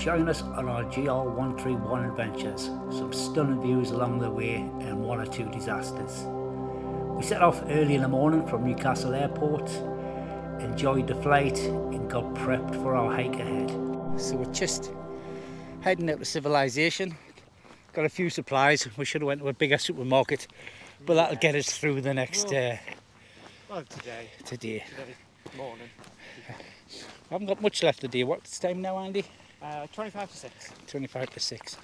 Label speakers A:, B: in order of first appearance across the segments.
A: Join us on our GR131 adventures, some stunning views along the way and one or two disasters. We set off early in the morning from Newcastle Airport, enjoyed the flight and got prepped for our hike ahead. So we're just heading out to civilization. Got a few supplies. We should have went to a bigger supermarket, but that'll get us through the next
B: today morning.
A: I haven't got much left today. What's the time now, Andy?
B: 25 to 6.
A: 25 to 6.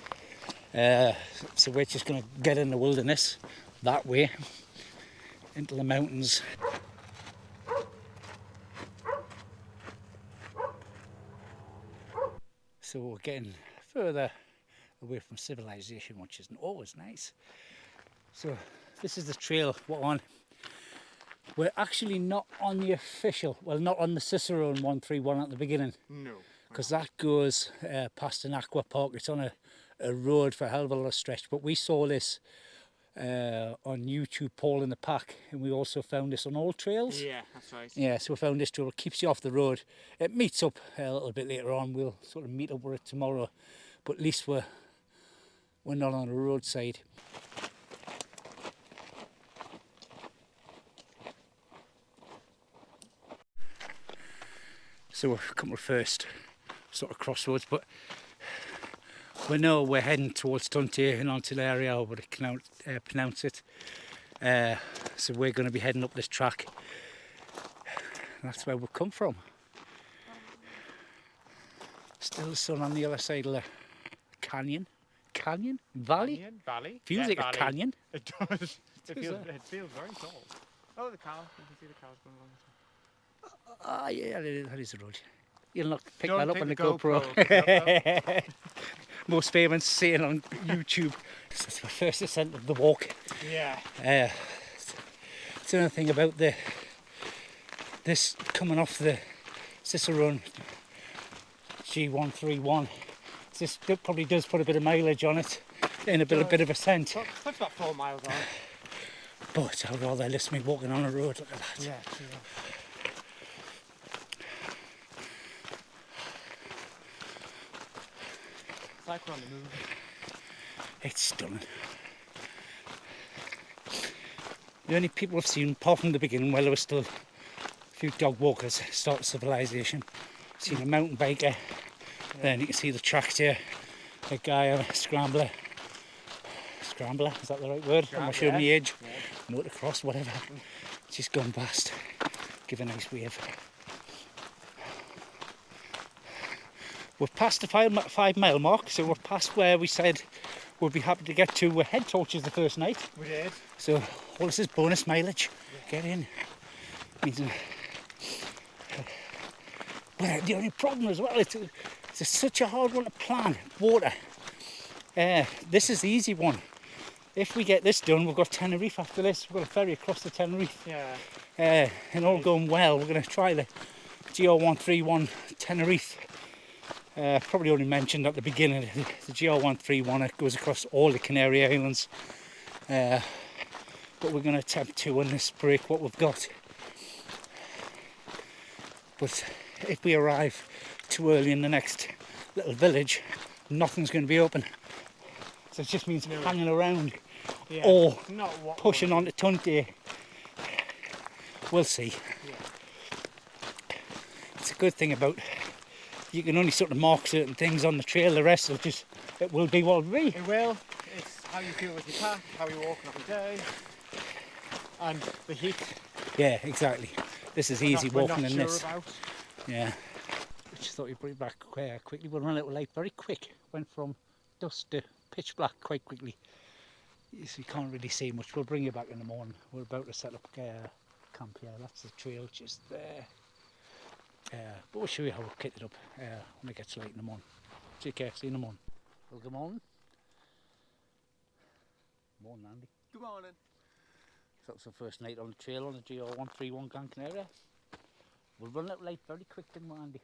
A: So we're just going to get in the wilderness that way into the mountains. So we're getting further away from civilization, which isn't always nice. So this is the trail we're on. We're actually not on the official, well, not on the Cicero 131 at the beginning.
B: No.
A: Because that goes past an aqua park. It's on a road for a hell of a lot of stretch. But we saw this on YouTube, Paul in the Pack, and we also found this on all trails.
B: Yeah, that's right.
A: Yeah, so we found this trail. It keeps you off the road. It meets up a little bit later on. We'll sort of meet up with it tomorrow. But at least we're not on the roadside. So we've come to the first sort of crossroads, but we know we're heading towards Tunte and onto the area, or what I pronounce it. So we're going to be heading up this track. That's where we've come from. Still the sun on the other side of the canyon. Valley? Feels like
B: valley.
A: a canyon.
B: It does. It feels very tall. Oh, the cow. You can see the cows going along.
A: Ah, yeah, that is the road. You'll not pick
B: Don't
A: that up
B: take
A: on the
B: the
A: GoPro.
B: GoPro.
A: Most famous saying on YouTube. It's the first ascent of the walk.
B: Yeah.
A: It's another thing about this coming off the Cicero G131. This probably does put a bit of mileage on it and a bit of ascent.
B: Puts about 4 miles on.
A: But I'd rather listen me walking on a road. Look at that.
B: Yeah. It's like we're on the move.
A: It's stunning. The only people I've seen, apart from the beginning, while there was still a few dog walkers, start civilization. I've seen a mountain biker, then you can see the tractor, a guy on a scrambler, is that the right word? I'm not sure my age. Yeah. Motocross, whatever. Just gone past. Give a nice wave. We've passed the 5 mile mark, so we're past where we said we'd be happy to get to. We're head torches the first night.
B: We did.
A: So all this is bonus mileage. Yeah. Get in. Well, the only problem as well, it's such a hard one to plan. Water. This is the easy one. If we get this done, we've got Tenerife after this. We've got a ferry across the Tenerife.
B: Yeah.
A: And all going well, we're going to try the GR131 Tenerife. Probably only mentioned at the beginning, the GR131, it goes across all the Canary Islands. But we're going to attempt to on this break what we've got. But if we arrive too early in the next little village, nothing's going to be open. So it just means hanging around or pushing on to Tunte. We'll see.
B: Yeah.
A: It's a good thing about you can only sort of mark certain things on the trail. The rest will it will be what it will be.
B: It will. It's how you feel with your pack, how you're walking every day, and the heat.
A: Yeah, exactly. This is easy walking in this.
B: About.
A: Yeah. I just thought you'd bring it back quickly. We'll run out of light very quick. Went from dusk to pitch black quite quickly. So you can't really see much. We'll bring you back in the morning. We're about to set up camp here. That's the trail just there. But we'll show you how we'll kit it up when it gets late in the morning. Take care, see you in the morning. Well, good morning. Morning, Andy.
B: Good morning.
A: So that was the first night on the trail on the GR131 Gran Canaria. We'll run out late very quick, didn't we, Andy?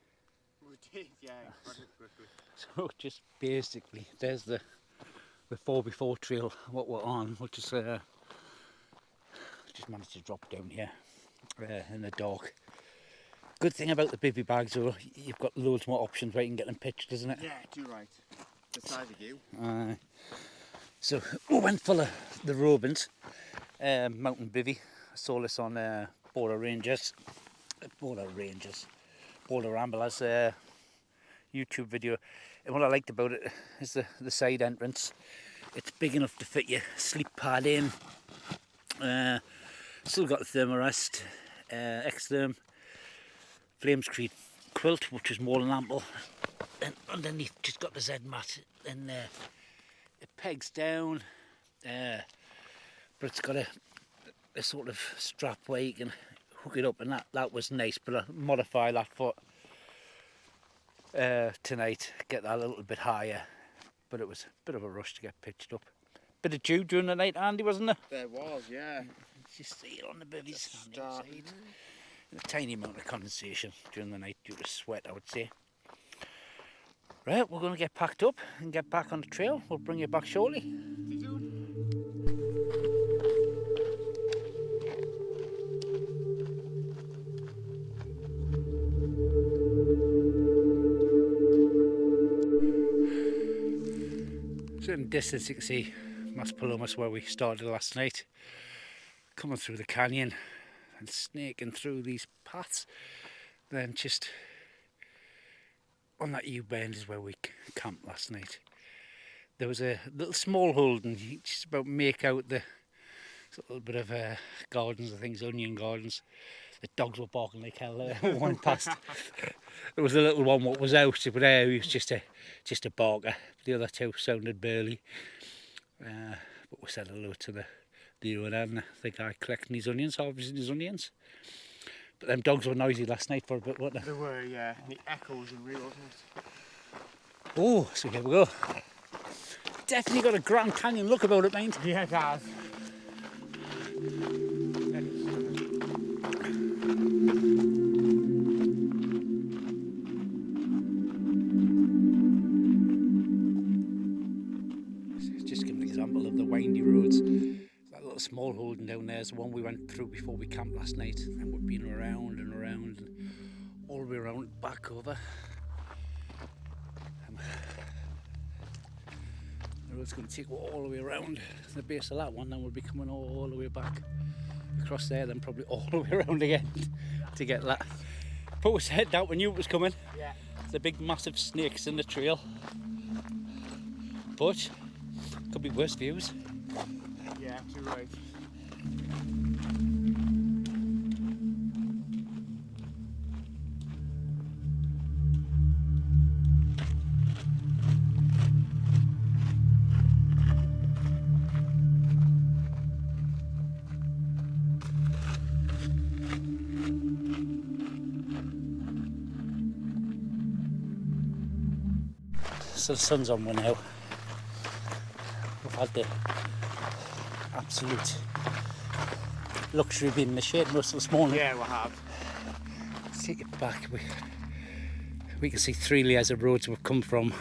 B: We did, yeah, very quickly.
A: So just basically, there's the 4x4 trail, what we're on, which is just managed to drop down here in the dark. Good thing about the Bivvy bags, though, you've got loads more options where you can get them pitched, isn't it?
B: Yeah, too right. The size of you.
A: So we went full of the Robins, Mountain Bivvy. I saw this on Border Ramblers YouTube video, and what I liked about it is the side entrance. It's big enough to fit your sleep pad in. Still got the thermarest, X-Therm, Flamescrete quilt, which is more than ample, and underneath just got the Z mat, and it pegs down, but it's got a sort of strap where you can hook it up, and that was nice, but I modify that for tonight, get that a little bit higher, but it was a bit of a rush to get pitched up. Bit of dew during the night, Andy, wasn't there?
B: There was, yeah.
A: You see it on the bivvies on the inside. And a tiny amount of condensation during the night due to sweat, I would say. Right, we're going to get packed up and get back on the trail. We'll bring you back shortly. So in the distance you can see Maspalomas, where we started last night. Coming through the canyon and snaking through these paths. Then just on that U-bend is where we camped last night. There was a little small hold and you just about make out the little bit of gardens and things, onion gardens. The dogs were barking like hell. One past. There was a little one what was out, but he was just a barker. The other two sounded burly. But we said hello to the owner and the guy collecting his onions, harvesting his onions. But them dogs were noisy last night for a bit, weren't they?
B: They were, yeah. And the echoes and real, wasn't it?
A: Oh, so here we go. Definitely got a Grand Canyon look about it, mate.
B: Yeah, it has.
A: Just give an example of the windy roads. That little small holding down there is the one we went through before we camped last night, and we've been around and around and all the way around back over. The road's going to take all the way around the base of that one, then we'll be coming all the way back across there, then probably all the way around again to get that. Put us head out, we knew it was coming.
B: Yeah.
A: The big massive snakes in the trail, but could be worse views.
B: Yeah, too right.
A: So the sun's on one now. We've had the absolute luxury of being in the shade most of this morning.
B: Yeah, we have.
A: Let's take it back. We can see 3 layers of roads we've come from.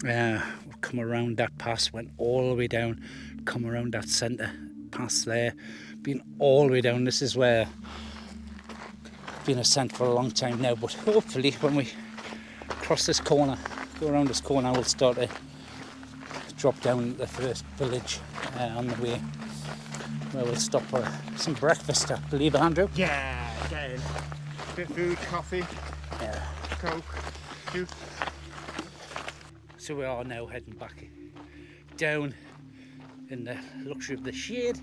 A: We've come around that pass, went all the way down, come around that centre pass there, been all the way down. This is where I've been ascent for a long time now, but hopefully when we cross this corner, go around this corner, we'll start to drop down the first village on the way, where we'll stop for some breakfast, I believe, Andrew.
B: Yeah, get in. Bit of food, coffee,
A: Yeah.
B: Coke, juice.
A: So we are now heading back down in the luxury of the shade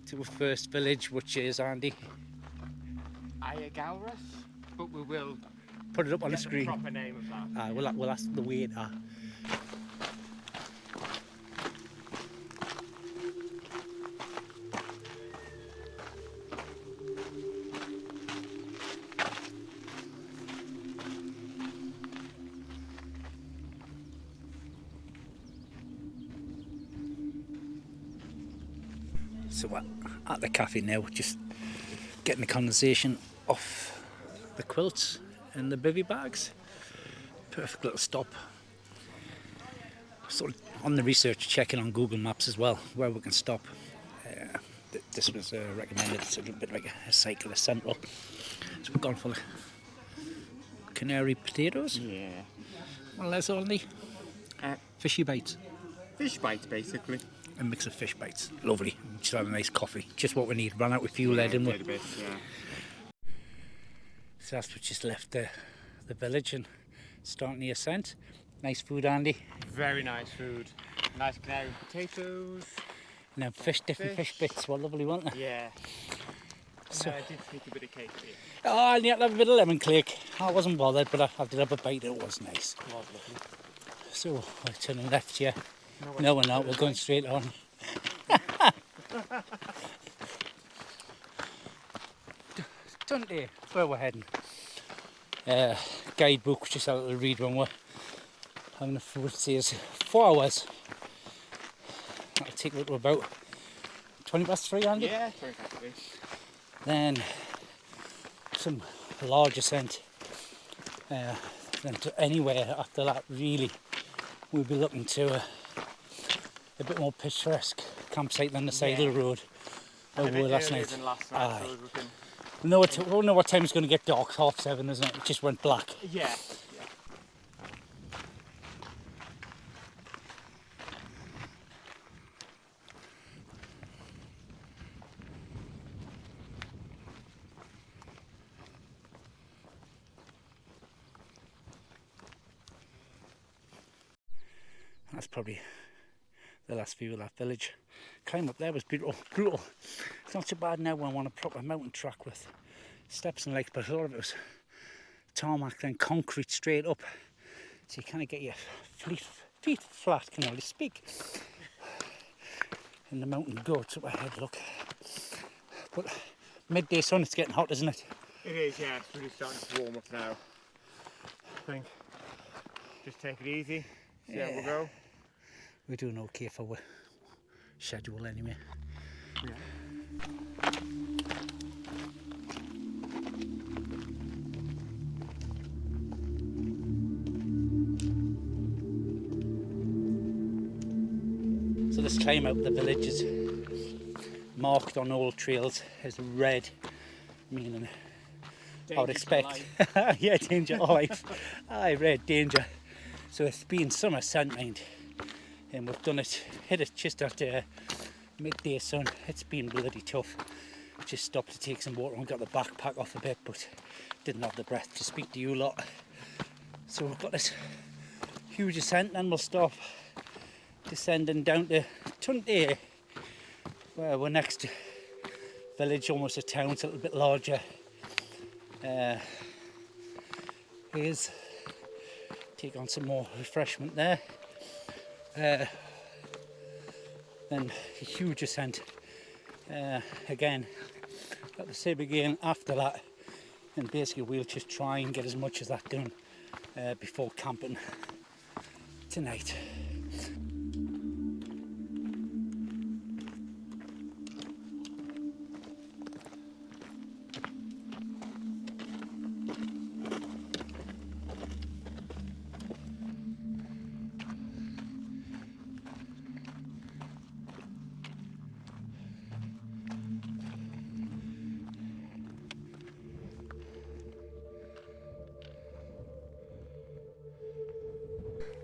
A: to our first village, which is, Andy,
B: Ayagalras, but we will
A: put it up on the
B: get
A: screen.
B: the proper name of that.
A: We'll ask the waiter. So we're at the cafe now, just getting the condensation off the quilts and the bivvy bags. Perfect little stop. Sort of on the research, checking on Google Maps as well where we can stop. This was recommended. It's a little bit like a cyclist central. So we've gone for the canary potatoes.
B: Yeah.
A: Well, that's only fishy bites.
B: Fish bites, basically.
A: A mix of fish bites. Lovely. Just had a nice coffee. Just what we need. Ran out with fuel there, didn't we?
B: A bit, yeah.
A: So that's what just left the village and starting the ascent. Nice food, Andy.
B: Very nice food. Nice canary potatoes.
A: And then different fish bits. What lovely, weren't they?
B: Yeah.
A: So,
B: I did sneak a bit of cake for you.
A: oh, and you had to have a bit of lemon cake. I wasn't bothered, but I did have a bite. It was nice.
B: It was lovely.
A: So we're turning left here. No, we're not. We're going straight on. Dundee, that's where we're heading. Guidebook, just a little read when we're having a food. It says 4 hours. That'll take a little about 3:20, Andy.
B: Yeah, 3:20.
A: Then some large ascent. Then to anywhere after that, really, we'll be looking to a bit more picturesque campsite than the side of the road where we were last night.
B: So we can...
A: We don't know what time it's going to get dark. 7:30, isn't it? It just went black.
B: Yeah.
A: That's probably the last view of that village. Climb up there was brutal. It's not so bad now when I want a proper mountain track with steps and lakes, but a lot of it was tarmac, then concrete straight up. So you kind of get your feet flat, can only speak. And the mountain goats up ahead, look. But midday sun, it's getting hot, isn't it?
B: It is, yeah. It's really starting to warm up now. I think just take it easy, see how we go.
A: We're doing okay for our schedule anyway.
B: Yeah.
A: So this climb out the village is marked on all trails as red, meaning I would expect, yeah, danger life. Aye, red danger. So it's been some ascent, mind, and we've done it, hit it just after midday sun. It's been bloody tough. Just stopped to take some water and got the backpack off a bit, but didn't have the breath to speak to you lot. So we've got this huge ascent, and we'll stop descending down to Tuntay, where we're next to village, almost a town. It's a little bit larger. Here's take on some more refreshment there. Then a huge ascent. Again, got the same again after that, and basically we'll just try and get as much as that done before camping tonight.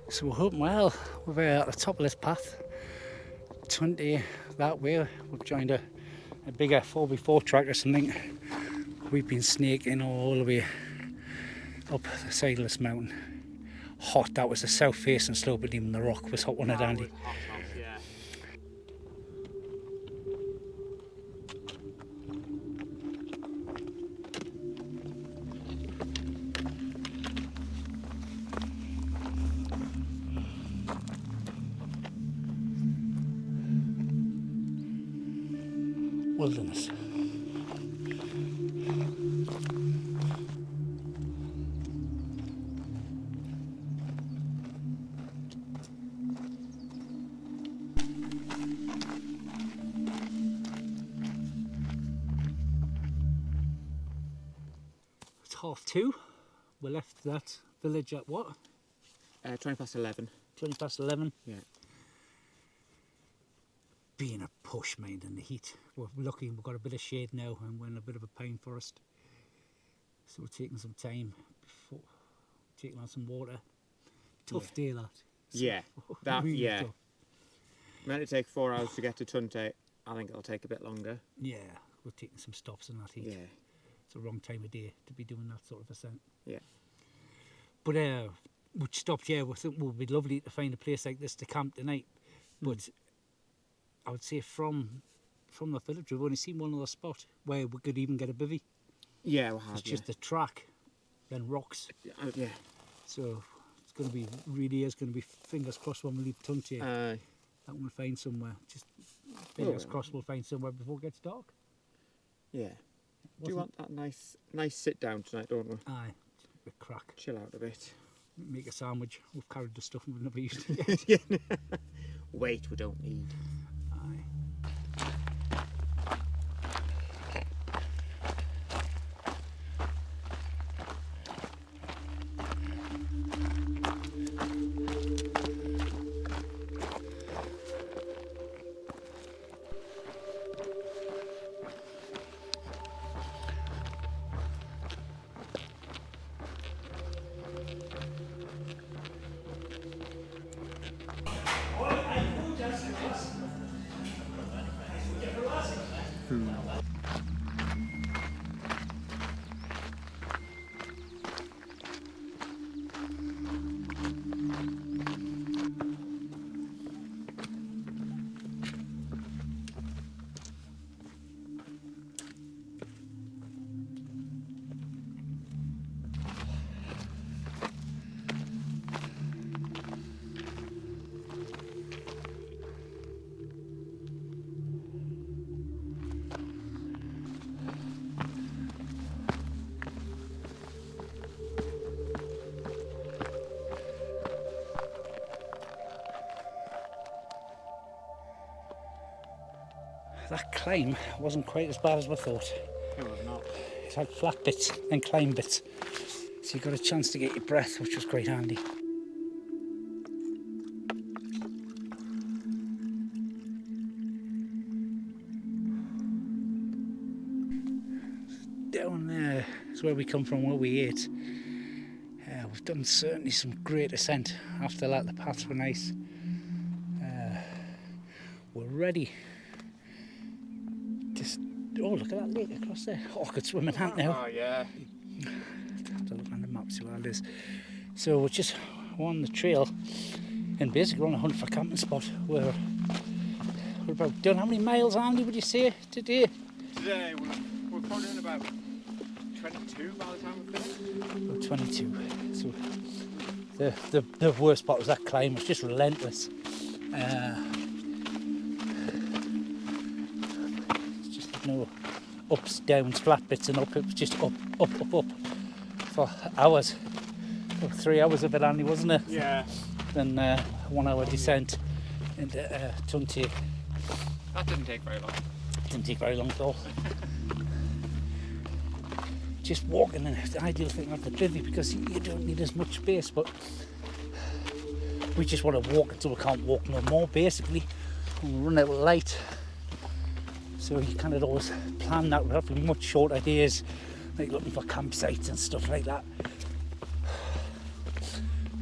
A: So we're hoping well. We're at the top of this path, 20 that way. We've joined a bigger 4x4 track or something. We've been snaking all the way up the side of this mountain. Hot, that was the south facing slope, but even the rock was hot, wasn't it, Andy?
B: Hot, yeah.
A: Wilderness. It's 2:30. We left that village at what?
B: 11:20.
A: 11:20.
B: Yeah.
A: Being a push, mind, in the heat. We're lucky we've got a bit of shade now, and we're in a bit of a pine forest. So we're taking some time before taking on some water. Tough day that.
B: Yeah, that
A: Really
B: yeah.
A: tough.
B: Meant to take 4 hours to get to Tunte. I think it'll take a bit longer.
A: Yeah, we're taking some stops in that heat.
B: Yeah,
A: It's the wrong time of day to be doing that sort of ascent.
B: yeah.
A: But we stopped here. We thought it would be lovely to find a place like this to camp tonight. But I would say from the village, we've only seen one other spot where we could even get a bivvy.
B: Yeah, we'll have.
A: It's just a track, then rocks.
B: Yeah.
A: So it's going to be really is going to be fingers crossed when we leave Tunte that we'll find somewhere. Just fingers crossed we'll find somewhere before it gets dark.
B: Yeah. Do you want that nice sit down tonight, don't we?
A: Aye, a bit crack.
B: Chill out a bit.
A: Make a sandwich. We've carried the stuff and we've never used it yet.
B: Weight we don't need.
A: Aye. That climb wasn't quite as bad as we thought.
B: It was not.
A: It had flat bits and climb bits, so you got a chance to get your breath, which was quite handy. Down there is where we come from, where we ate. We've done certainly some great ascent after that. The paths were nice. We're ready. Just look at that lake across there. Oh, I could swim in that now.
B: Oh yeah.
A: Have to look on the map, see where it is. So we're just on the trail and basically on a hunt for a camping spot. We're about done. How many miles, Andy, would you say today?
B: Today we're probably in about 22 by the time we finish.
A: About 22. So the worst part was that climb. It was just relentless. It's just no ups, downs, flat bits and up. It was just up for hours. Well, 3 hours of it, Andy, wasn't it?
B: Yeah.
A: Then 1 hour descent into Tunte.
B: That didn't take very long.
A: Didn't take very long at all. Just walking in the ideal thing of the Bivvy because you don't need as much space, but we just want to walk until we can't walk no more, basically. And we run out of light. So you kind of always plan that. We're having much shorter days, like looking for campsites and stuff like that.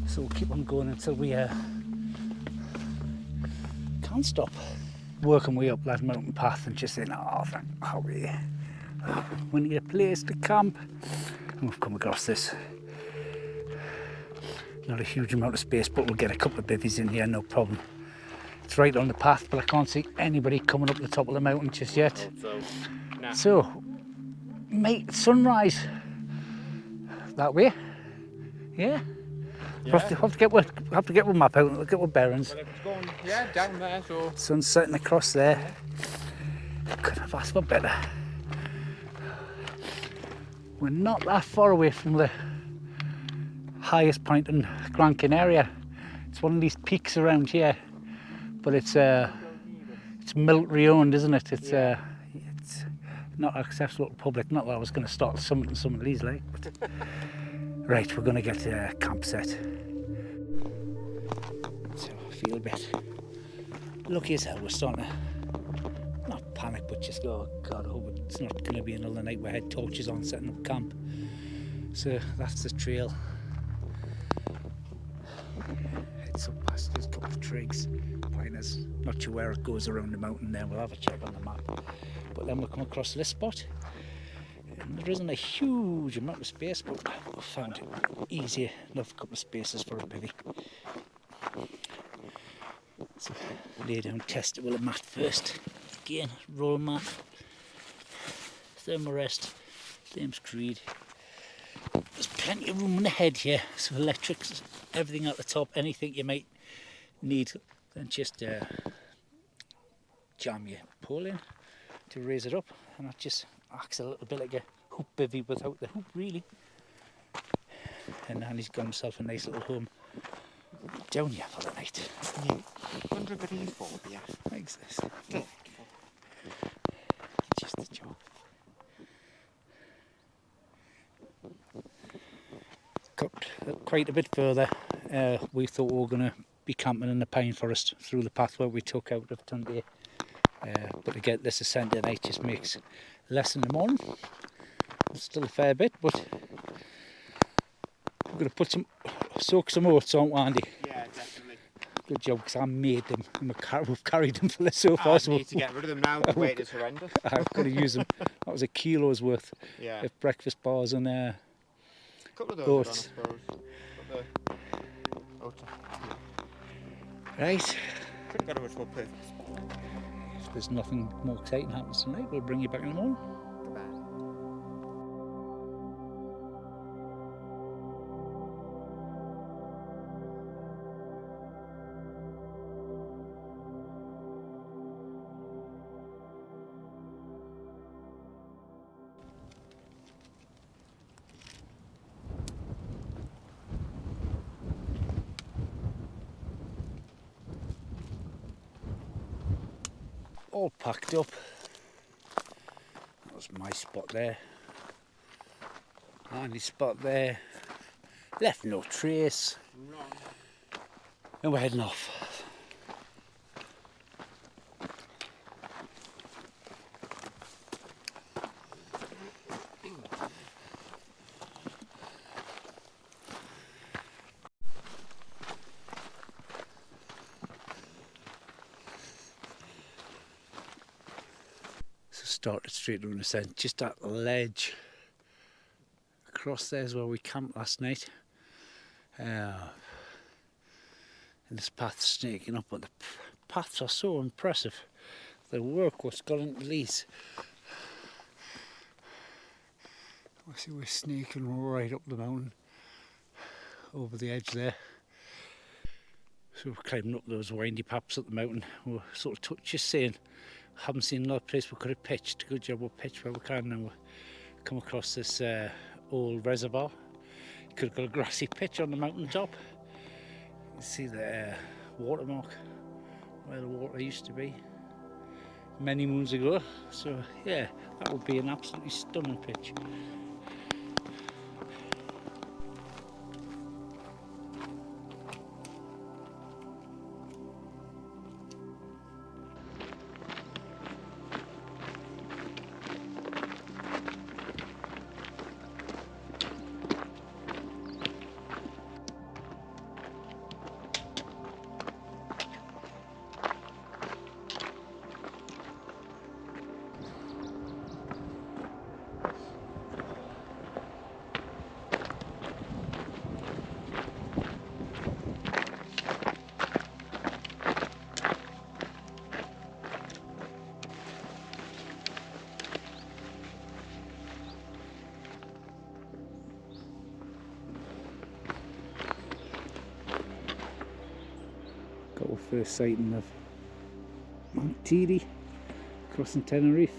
A: So we'll keep on going until we can't stop. Working way up that mountain path and just saying, oh, we need a place to camp. And we've come across this. Not a huge amount of space, but we'll get a couple of bivvies in here, no problem. It's right on the path, but I can't see anybody coming up the top of the mountain just yet.
B: Nah.
A: So, mate, sunrise that way. Yeah.
B: Yeah.
A: Have to get one map out and look at what bearings.
B: Well, if it's going, down there, so.
A: Sun's setting across there. Couldn't have asked for better. We're not that far away from the highest point in Gran Canaria. It's one of these peaks around here, but it's military owned, isn't it? It's not accessible to the public. Not that I was going to start summiting some of these, like. But right, we're going to get a camp set. So I feel a bit lucky as hell. We're starting to not panic, but just go, oh God, I hope it's not going to be another night where I had torches on setting up camp. So that's the trail. It's up past those couple of twigs, piners. Not sure where it goes around the mountain there. We'll have a check on the map. But then we'll come across this spot. And there isn't a huge amount of space, but I found it easy enough, a couple of spaces for a bivvy. So lay down, test it with a mat first. Again, roll mat, thermarest, same screed. There's plenty of room in the head here, so electrics, everything at the top, anything you might need, then just jam your pole in to raise it up, and that just acts a little bit like a hoop bivvy without the hoop really. And then he's got himself a nice little home down here for the night.
B: Yeah. Wonder if he's for you.
A: Thanks this. Just a joke. Got quite a bit further. We thought we were going to be camping in the pine forest through the pathway we took out of Tuntay. But to get this ascent at night just makes less in the morning. It's still a fair bit, but I'm going to soak some oats on, Andy.
B: Yeah, definitely.
A: Good job, because I made them. We've carried them for this so far.
B: I need to get rid of them now. The weight is horrendous.
A: I've got to use them. That was a kilo's worth
B: Yeah.
A: of breakfast bars and
B: A couple of those
A: oats.
B: are on, I suppose. But the oats.
A: Right.
B: Couldn't get a much more perfect.
A: If there's nothing more exciting happens tonight, we'll bring you back in the morning.
B: Goodbye.
A: All packed up. That was my spot there. Andy's spot there. Left no trace. And we're heading off. Started straight on the ascent, just that ledge across there is where we camped last night. And this path's snaking up, but the paths are so impressive. The work was got into these. I see we're snaking right up the mountain over the edge there. So we're climbing up those windy paths up the mountain. We're sort of just saying, haven't seen another place we could have pitched. Good job we'll pitch where we can, and we'll come across this old reservoir. Could have got a grassy pitch on the mountain top. You can see the watermark where the water used to be many moons ago. So yeah, that would be an absolutely stunning pitch. Got our first sighting of Mount Teedy crossing Tenerife.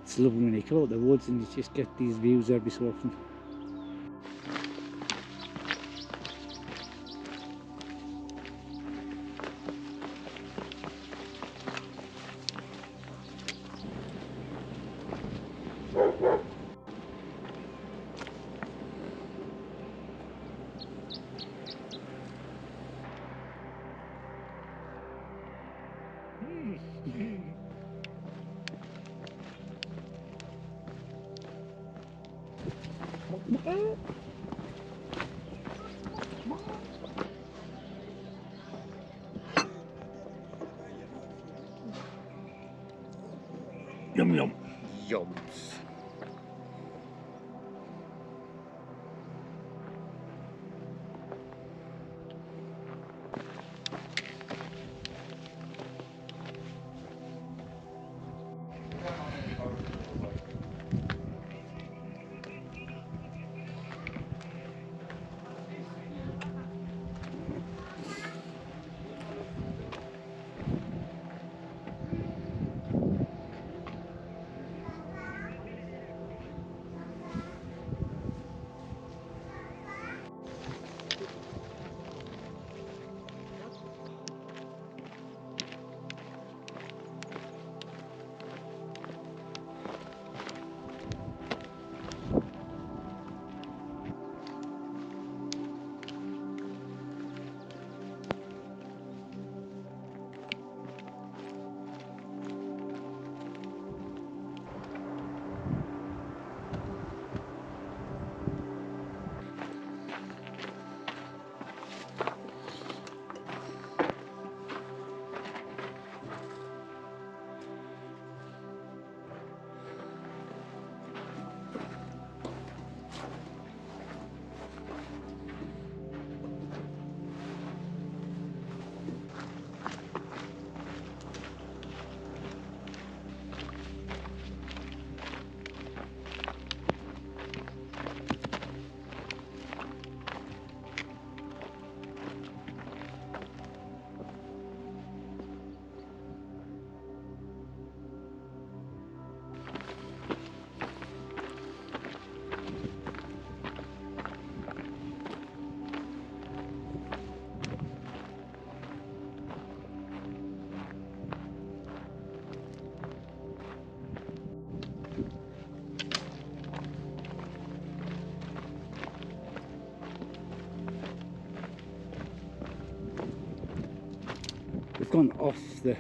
A: It's lovely when you come out the woods and you just get these views every so often. Yum yum.
B: Yums.
A: We've gone off the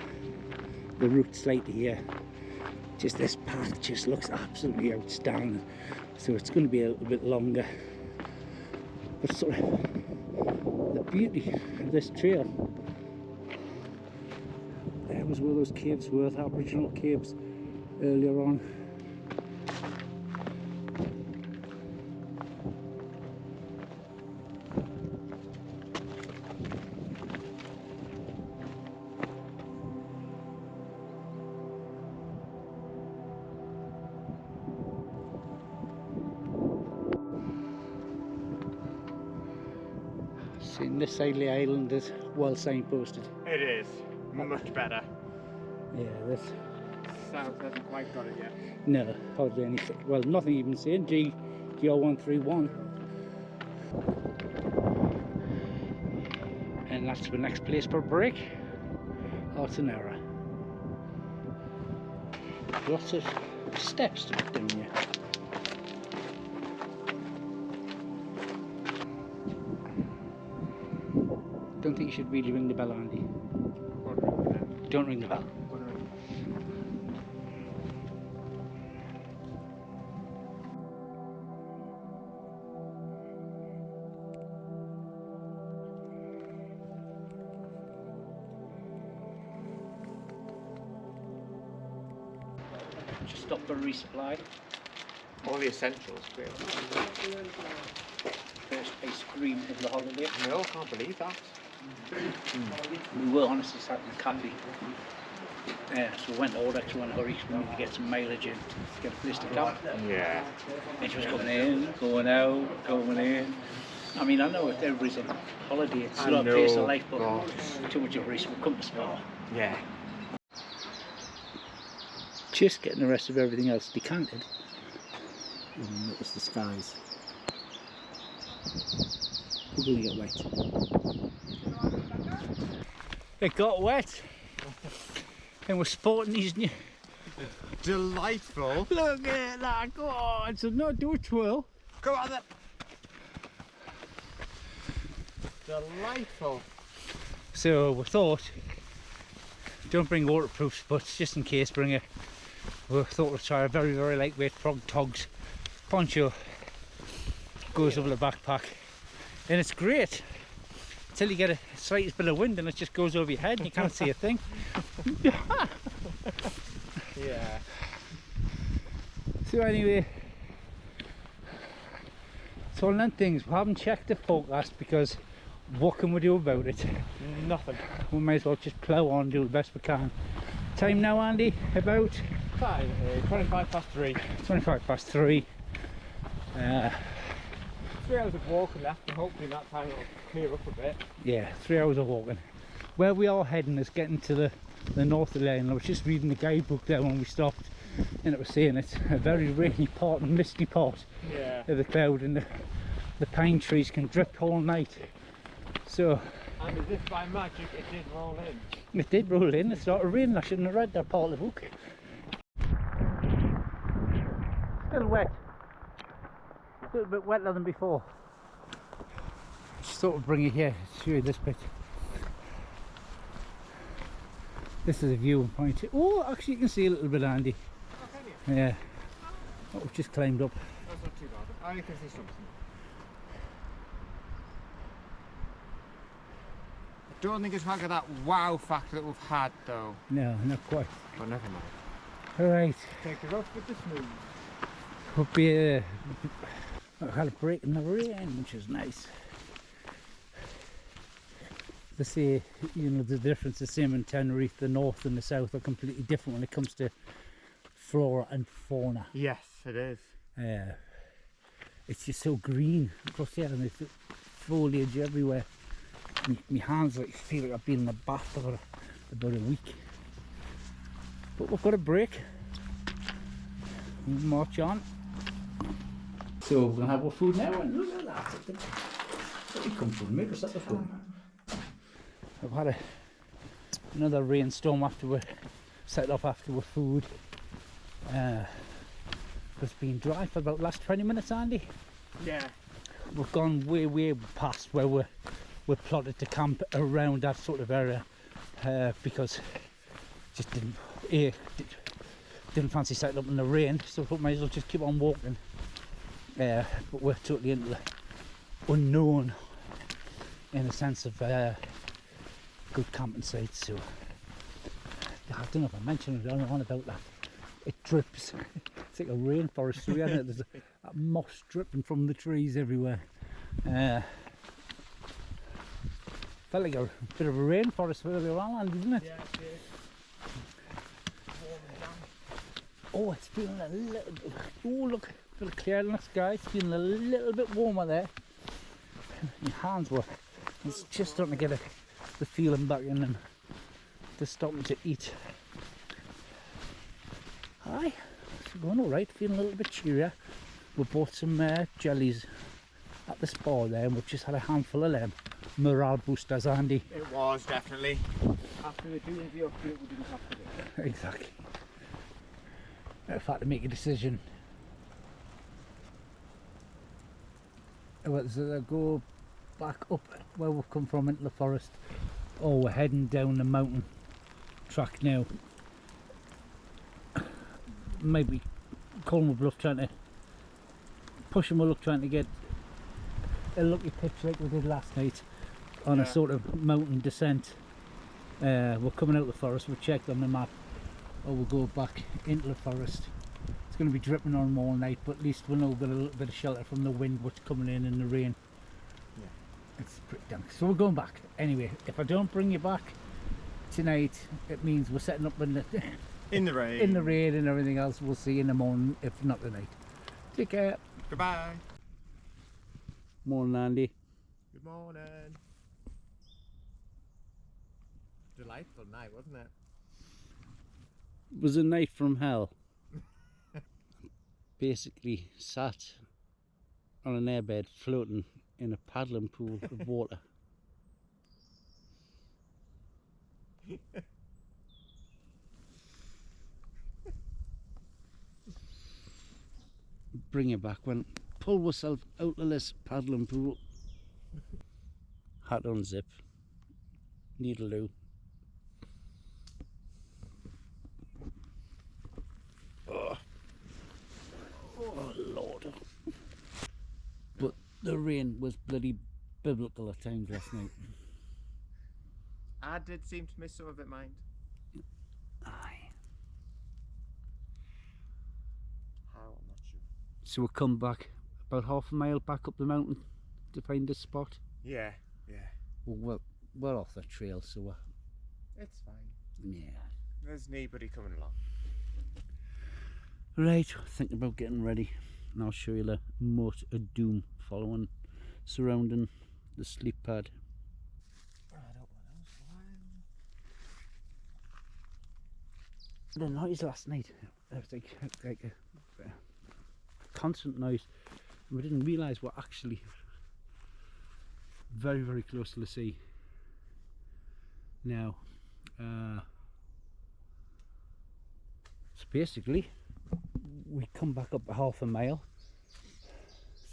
A: route slightly here. Just this path just looks absolutely outstanding. So it's going to be a little bit longer. But sort of the beauty of this trail. There was where those caves were, the Aboriginal caves earlier on. Seeing this side of the island is well signposted.
B: It is much better.
A: Yeah, this.
B: South hasn't quite got it yet.
A: No, hardly anything. Well, nothing even saying GR131. And that's the next place for a break. Artenera. Lots of steps to get down here. Don't think you should really ring the bell, Andy. Don't ring the bell. Just stop for resupply.
B: All the essentials, really.
A: First ice cream of the holiday.
B: No, can't believe that.
A: We were honestly sat in a cafe. Yeah, so we went all extra in a hurry to get some mileage in to get a place to camp.
B: Yeah.
A: And she was coming in, going out, going in. I mean, I know if everybody's on holiday, it's not a pace of life, but too much of a race will come to smell.
B: Yeah.
A: Just getting the rest of everything else decanted. And notice the skies. We're going to get wet. It got wet. And we're sporting these new...
B: Delightful.
A: Look at that, go on, so not do a twirl.
B: Go on then. Delightful.
A: So we thought, don't bring waterproofs, but just in case, we thought we'd try a very, very lightweight frog togs poncho. goes over the backpack, and it's great until you get a slightest bit of wind and it just goes over your head and you can't see a thing.
B: Yeah.
A: So anyway, it's one of them things. We haven't checked the forecast because what can we do about it?
B: Nothing.
A: We may as well just plough on and do the best we can. Time now, Andy, about
B: 25 past 3.
A: 25 past 3.
B: 3 hours of walking left, and hopefully in that time it'll clear up a bit.
A: Yeah, 3 hours of walking. Where we are heading is getting to the north of the lane. I was just reading the guidebook there when we stopped, and it was saying it's a very rainy part and misty part of the cloud, and the pine trees can drip all night. So,
B: and as if by magic it did roll in.
A: It did roll in. It started raining. I shouldn't have read that part of the book. Still wet. A little bit wetter than before. Just thought I'd bring you here to show you this bit. This is a view point. Oh, actually you can see a little bit, Andy.
B: Oh, can you?
A: Yeah. Oh, we've just climbed up.
B: That's not too bad. I can see something. I don't think it's like that wow factor that we've had though.
A: No, not quite.
B: But never mind.
A: Alright.
B: Take it off with the smooth.
A: We'll be I had a break in the rain, which is nice. They say, you know, the difference, the same in Tenerife, the north and the south are completely different when it comes to flora and fauna.
B: Yes, it is.
A: It's just so green across there, and there's foliage everywhere. My hands like feel like I've been in the bath for about a week. But we've got a break. We'll march on. So we're gonna have our food now, and look at that. Where did it come from? Maybe it's at the phone. I've had another rainstorm after we set off after our food. It's been dry for about the last 20 minutes, Andy.
B: Yeah.
A: We've gone way past where we're plotted to camp around that sort of area because just didn't fancy setting up in the rain, so we might as well just keep on walking. But we're totally into the unknown in the sense of good camping sites. So I don't know if I mentioned it on about that. It drips. It's like a rainforest tree, isn't it? There's a moss dripping from the trees everywhere. Felt like a bit of a rainforest for every while, didn't it?
B: Yeah, it is. Warm and damp.
A: Oh, it's feeling a little bit. Oh, look, a bit of clear in the sky. It's feeling a little bit warmer there. My hands were. It's just starting to get the feeling back in them. They're starting to eat. Hi, it's going all right. Feeling a little bit cheerier. We bought some jellies at the spa there, and we've just had a handful of them. Morale boosters, Andy.
B: It was definitely. After the doing the update, we didn't have to do it.
A: Exactly. I've had to make a decision. Whether I go back up where we've come from into the forest, or we're heading down the mountain track now. Maybe calling my bluff, trying to push my luck, trying to get a lucky pitch like we did last night on a sort of mountain descent. We're coming out of the forest, we checked on the map, or we'll go back into the forest. It's going to be dripping on all night, but at least we'll know we've got a little bit of shelter from the wind what's coming in and the rain. Yeah, it's pretty dank. So we're going back. Anyway, if I don't bring you back tonight, it means we're setting up in the
B: rain.
A: In the rain and everything else. We'll see you in the morning, if not tonight. Take care.
B: Goodbye.
A: Morning, Andy.
B: Good morning. Delightful night, wasn't it?
A: It was a night from hell. Basically sat on an airbed floating in a paddling pool of water. Bring it back when pull myself out of this paddling pool. Hat unzip. Needle do. Oh Lord. But The rain was bloody biblical at times last night.
B: I did seem to miss some of it, mind.
A: Aye.
B: How? I'm not sure.
A: So we'll come back about half a mile back up the mountain to find this spot.
B: Yeah, yeah.
A: Well, we're off the trail, so
B: It's fine.
A: yeah.
B: There's nobody coming along.
A: Right, thinking about getting ready, and I'll show you the moat of doom following, surrounding the sleep pad.
B: I don't want to.
A: The noise last night, it was like a constant noise. We didn't realise we're actually very, very close to the sea now. So basically, we come back up half a mile,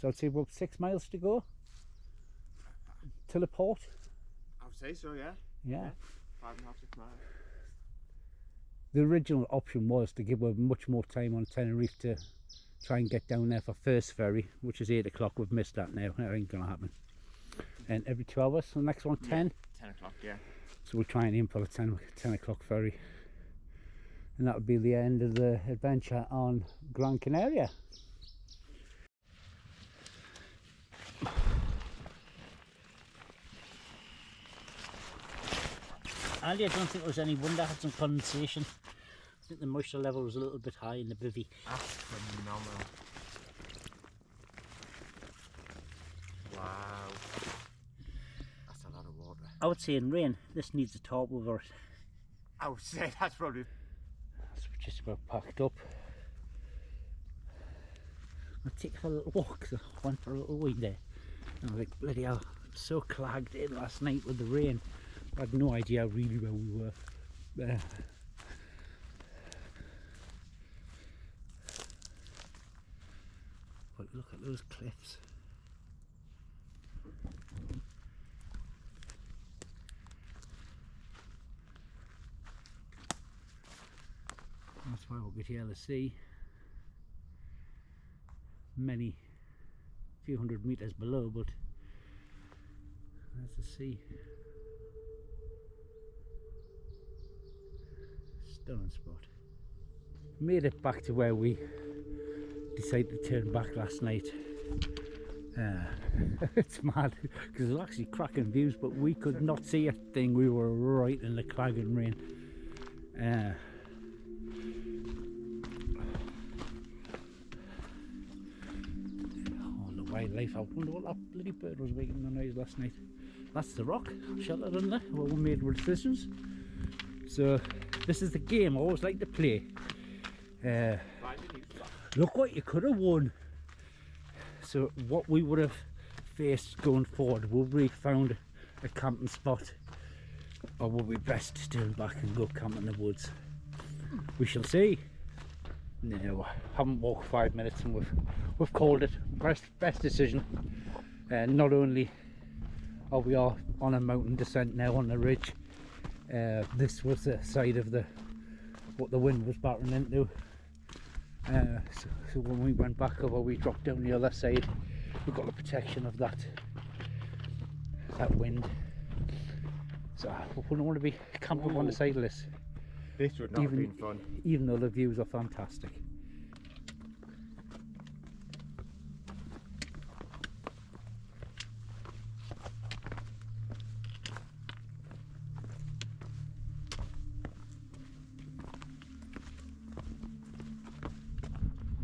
A: so I'd say about 6 miles to go to the port.
B: I would say so, yeah.
A: Yeah.
B: 5.5, 6 miles.
A: The original option was to give her much more time on Tenerife to try and get down there for first ferry, which is 8 o'clock. We've missed that now. That ain't gonna happen. And every 2 hours, so the next one 10.
B: 10 o'clock, yeah.
A: So we'll try and aim for the 10 o'clock ferry. And that would be the end of the adventure on Gran Canaria. Andy, I don't think it was any wonder I had some condensation. I think the moisture level was a little bit high in the bivvy.
B: That's phenomenal. Wow. That's a lot of water.
A: I would say in rain, this needs a tarp over it.
B: I would say that's probably...
A: So we're just about packed up. I'll take a little walk, so I went for a little wee there. And I was like, bloody hell, so clagged in last night with the rain. I had no idea really where we were. But look at those cliffs. That's why we could hear the sea. Many, few hundred meters below, but there's the sea. Stunning spot. Made it back to where we decided to turn back last night. It's mad because there's actually cracking views, but we could not see a thing. We were right in the clagging rain. Oh, the wildlife! I wonder what that bloody bird was making the noise last night. That's the rock sheltered under where we made our decisions. So this is the game I always like to play. Look what you could have won. So what we would have faced going forward, would we found a camping spot, or would we best turn back and go camp in the woods? We shall see. No, haven't walked 5 minutes and we've called it. Best decision. Not only are we on a mountain descent now on the ridge, this was the side of what the wind was battering into. So when we went back over, we dropped down the other side. We got the protection of that wind. So we wouldn't want to be camping on the side of this.
B: This would not have been fun.
A: Even though the views are fantastic.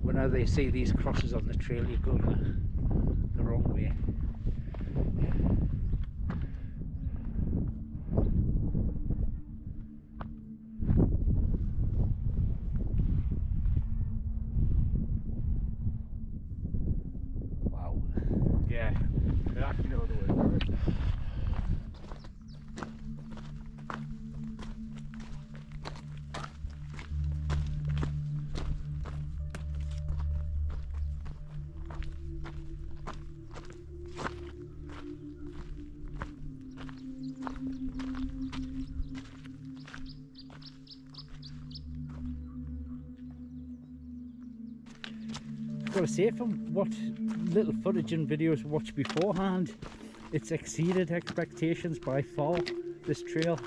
A: Whenever they see these crosses on the trail, you go the wrong way. Wow.
B: Yeah, there actually no other way for it.
A: I've got to say, from what little footage and videos watched beforehand, it's exceeded expectations by far, this trail.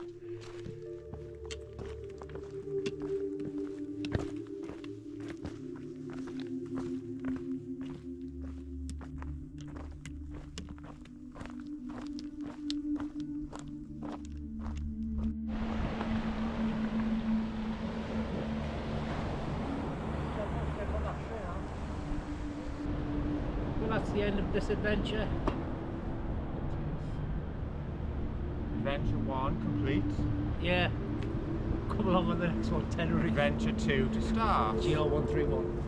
A: Well, that's the end of this adventure.
B: Adventure 1 complete.
A: Yeah, come along on the next one, Tenerife.
B: Adventure 2 to start.
A: GR131.